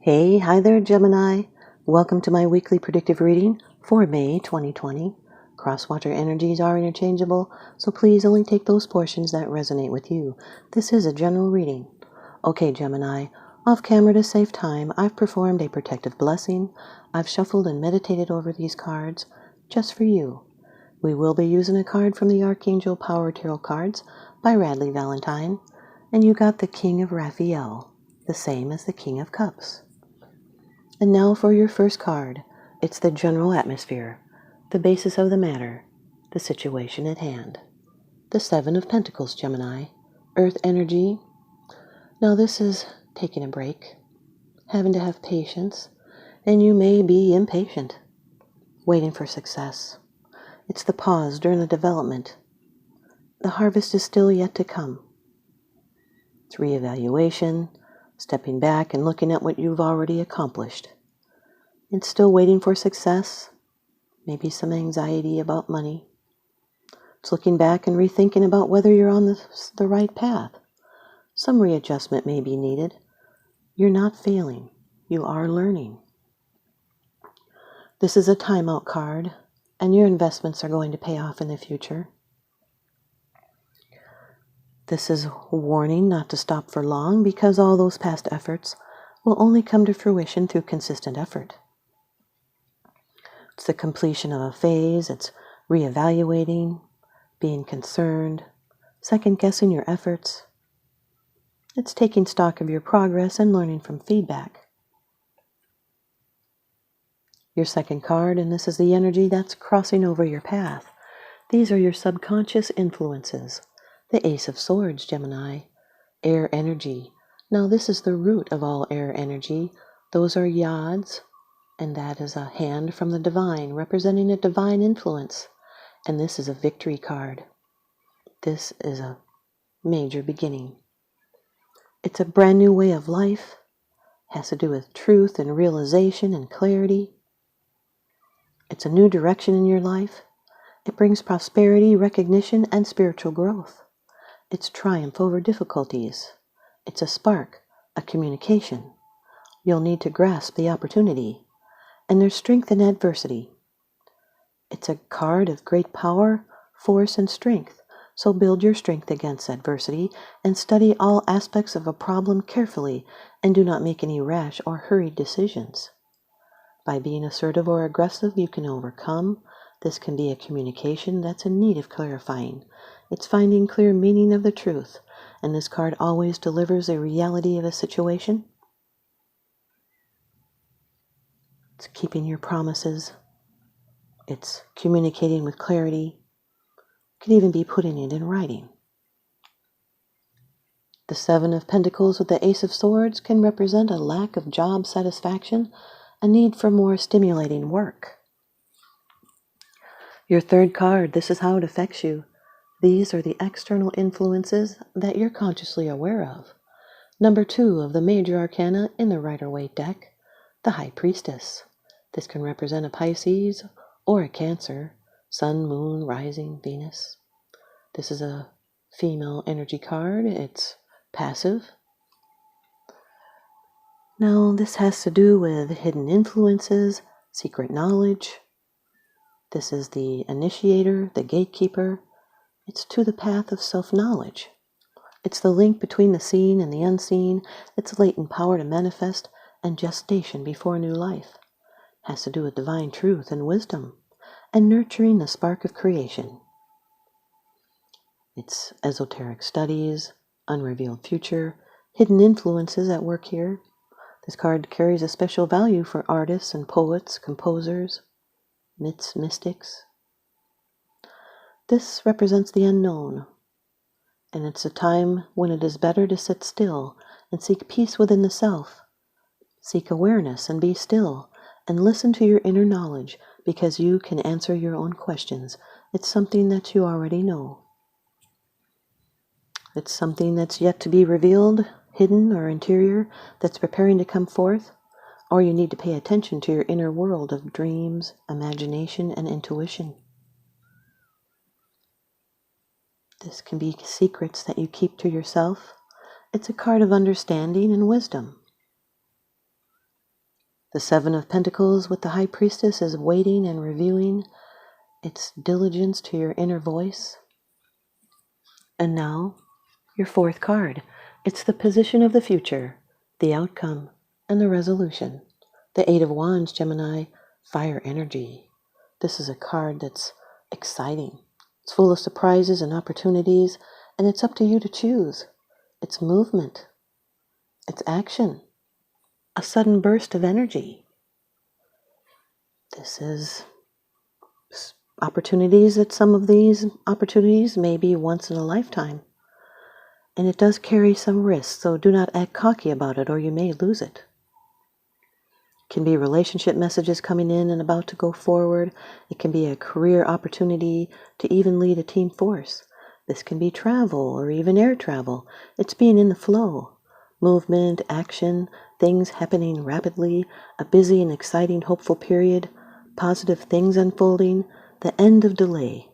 Hey, hi there, Gemini. Welcome to my weekly predictive reading for May 2020. Crosswatcher energies are interchangeable, so please only take those portions that resonate with you. This is a general reading. Okay, Gemini, off camera to save time, I've performed a protective blessing. I've shuffled and meditated over these cards just for you. We will be using a card from the Archangel Power Tarot Cards by Radleigh Valentine, and you got the King of Raphael, the same as the King of Cups. And now for your first card. It's the general atmosphere, the basis of the matter, the situation at hand. The Seven of Pentacles, Gemini. Earth energy. Now this is taking a break, having to have patience, and you may be impatient, waiting for success. It's the pause during the development. The harvest is still yet to come. It's reevaluation, stepping back and looking at what you've already accomplished. It's still waiting for success, maybe some anxiety about money. It's looking back and rethinking about whether you're on the right path. Some readjustment may be needed. You're not failing. You are learning. This is a timeout card, and your investments are going to pay off in the future. This is a warning not to stop for long, because all those past efforts will only come to fruition through consistent effort. It's the completion of a phase. It's reevaluating, being concerned, second-guessing your efforts. It's taking stock of your progress and learning from feedback. Your second card, and this is the energy that's crossing over your path. These are your subconscious influences. The Ace of Swords, Gemini. Air energy. Now this is the root of all air energy. Those are yads. And that is a hand from the divine, representing a divine influence. And this is a victory card. This is a major beginning. It's a brand new way of life. Has to do with truth and realization and clarity. It's a new direction in your life. It brings prosperity, recognition, and spiritual growth. It's triumph over difficulties. It's a spark, a communication. You'll need to grasp the opportunity. And there's strength in adversity. It's a card of great power, force, and strength. So build your strength against adversity and study all aspects of a problem carefully, and do not make any rash or hurried decisions. By being assertive or aggressive, you can overcome. This can be a communication that's in need of clarifying. It's finding clear meaning of the truth, and this card always delivers a reality of a situation. It's keeping your promises. It's communicating with clarity. It could even be putting it in writing. The Seven of Pentacles with the Ace of Swords can represent a lack of job satisfaction, a need for more stimulating work. Your third card, this is how it affects you. These are the external influences that you're consciously aware of. Number 2 of the major arcana in the Rider-Waite deck, the High Priestess. This can represent a Pisces or a Cancer, Sun, Moon, Rising, Venus. This is a female energy card. It's passive. Now, this has to do with hidden influences, secret knowledge. This is the initiator, the gatekeeper. It's to the path of self-knowledge. It's the link between the seen and the unseen. It's latent power to manifest and gestation before new life. Has to do with divine truth and wisdom and nurturing the spark of creation. It's esoteric studies, unrevealed future, hidden influences at work here. This card carries a special value for artists and poets, composers, mystics. This represents the unknown, and it's a time when it is better to sit still and seek peace within the self. Seek awareness and be still and listen to your inner knowledge, because you can answer your own questions. It's something that you already know. It's something that's yet to be revealed, hidden or interior, that's preparing to come forth, or you need to pay attention to your inner world of dreams, imagination, and intuition. This can be secrets that you keep to yourself. It's a card of understanding and wisdom. The Seven of Pentacles with the High Priestess is waiting and reviewing its diligence to your inner voice. And now, your fourth card. It's the position of the future, the outcome, and the resolution. The Eight of Wands, Gemini, fire energy. This is a card that's exciting. It's full of surprises and opportunities, and it's up to you to choose. It's movement. It's action. A sudden burst of energy. This is opportunities that some of these opportunities may be once in a lifetime. And it does carry some risk, so do not act cocky about it or you may lose it. It can be relationship messages coming in and about to go forward. It can be a career opportunity to even lead a team force. This can be travel or even air travel. It's being in the flow. Movement, action, things happening rapidly, a busy and exciting, hopeful period, positive things unfolding, the end of delay.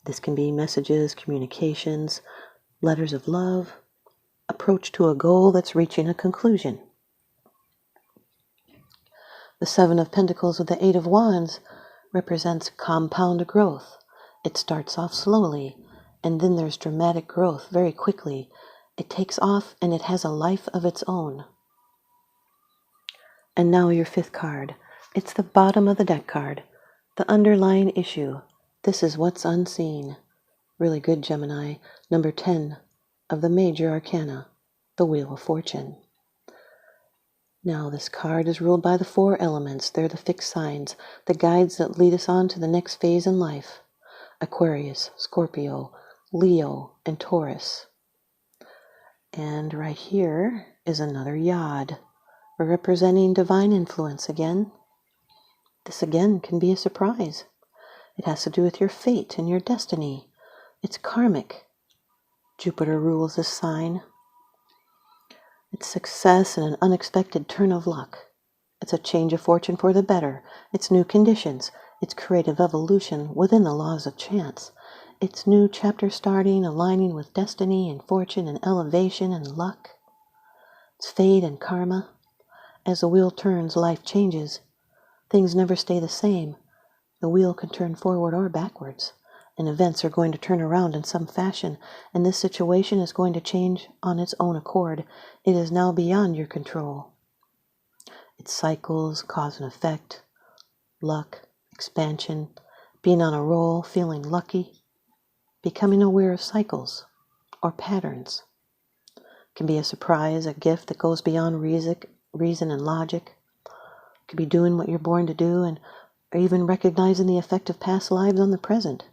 This can be messages, communications, letters of love, approach to a goal that's reaching a conclusion. The Seven of Pentacles with the Eight of Wands represents compound growth. It starts off slowly, and then there's dramatic growth very quickly. It takes off, and it has a life of its own. And now your fifth card. It's the bottom of the deck card, the underlying issue. This is what's unseen. Really good, Gemini. Number 10 of the major arcana, the Wheel of Fortune. Now, this card is ruled by the four elements. They're the fixed signs, the guides that lead us on to the next phase in life. Aquarius, Scorpio, Leo, and Taurus. And right here is another yod, representing divine influence again. This again can be a surprise. It has to do with your fate and your destiny. It's karmic. Jupiter rules this sign. It's success and an unexpected turn of luck. It's a change of fortune for the better. It's new conditions. It's creative evolution within the laws of chance. It's new chapter starting, aligning with destiny and fortune and elevation and luck. It's fate and karma. As the wheel turns, life changes. Things never stay the same. The wheel can turn forward or backwards, and events are going to turn around in some fashion, and this situation is going to change on its own accord. It is now beyond your control. It's cycles, cause and effect, luck, expansion, being on a roll, feeling lucky, becoming aware of cycles or patterns. It can be a surprise, a gift that goes beyond reason and logic. It could be doing what you're born to do, and or even recognizing the effect of past lives on the present.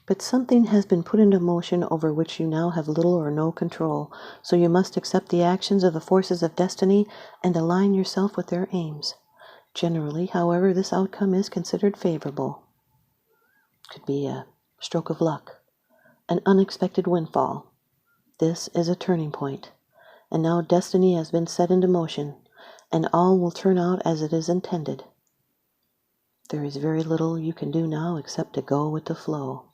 But something has been put into motion over which you now have little or no control, so you must accept the actions of the forces of destiny and align yourself with their aims. Generally, however, this outcome is considered favorable. It could be a stroke of luck, an unexpected windfall. This is a turning point, and now destiny has been set into motion, and all will turn out as it is intended. There is very little you can do now except to go with the flow.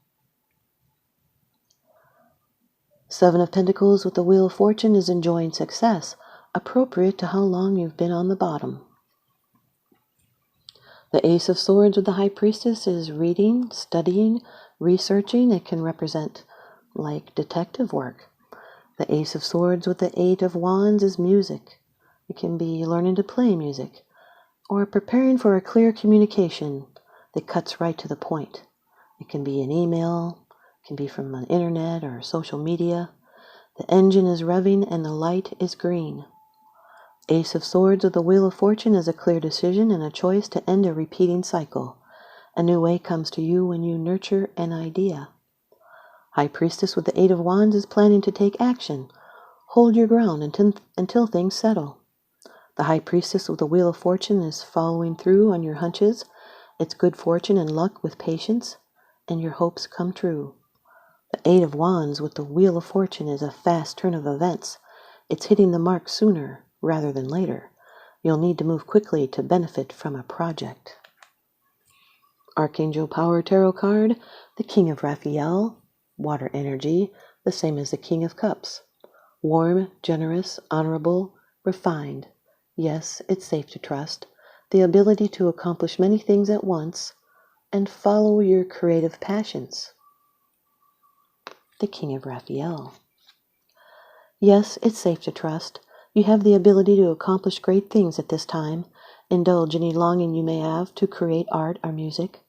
Seven of Pentacles with the Wheel of Fortune is enjoying success, appropriate to how long you've been on the bottom. The Ace of Swords with the High Priestess is reading, studying, researching. It can represent like detective work. The Ace of Swords with the Eight of Wands is music. It can be learning to play music or preparing for a clear communication that cuts right to the point. It can be an email, it can be from the internet or social media. The engine is revving and the light is green. Ace of Swords with the Wheel of Fortune is a clear decision and a choice to end a repeating cycle. A new way comes to you when you nurture an idea. High Priestess with the Eight of Wands is planning to take action. Hold your ground until things settle. The High Priestess with the Wheel of Fortune is following through on your hunches. It's good fortune and luck with patience, and your hopes come true. The Eight of Wands with the Wheel of Fortune is a fast turn of events. It's hitting the mark sooner rather than later. You'll need to move quickly to benefit from a project. Archangel Power Tarot Card, the King of Raphael, water energy, the same as the King of Cups. Warm, generous, honorable, refined. Yes, it's safe to trust. The ability to accomplish many things at once and follow your creative passions. The King of Raphael. Yes, it's safe to trust. You have the ability to accomplish great things at this time. Indulge any longing you may have to create art or music.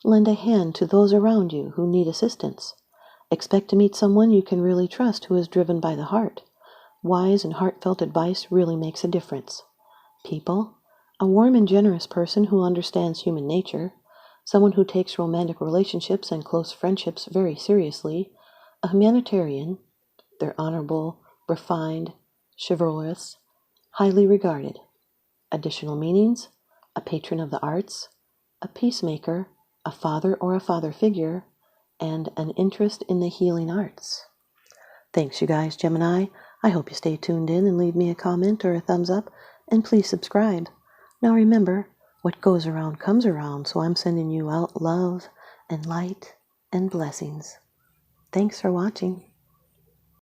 Lend a hand to those around you who need assistance. Expect to meet someone you can really trust who is driven by the heart. Wise and heartfelt advice really makes a difference. People, a warm and generous person who understands human nature, someone who takes romantic relationships and close friendships very seriously, a humanitarian, they're honorable, refined, chivalrous, highly regarded. Additional meanings, a patron of the arts, a peacemaker, a father or a father figure, and an interest in the healing arts. Thanks, you guys, Gemini. I hope you stay tuned in and leave me a comment or a thumbs up, and please subscribe. Now remember, what goes around comes around, so I'm sending you out love and light and blessings. Thanks for watching.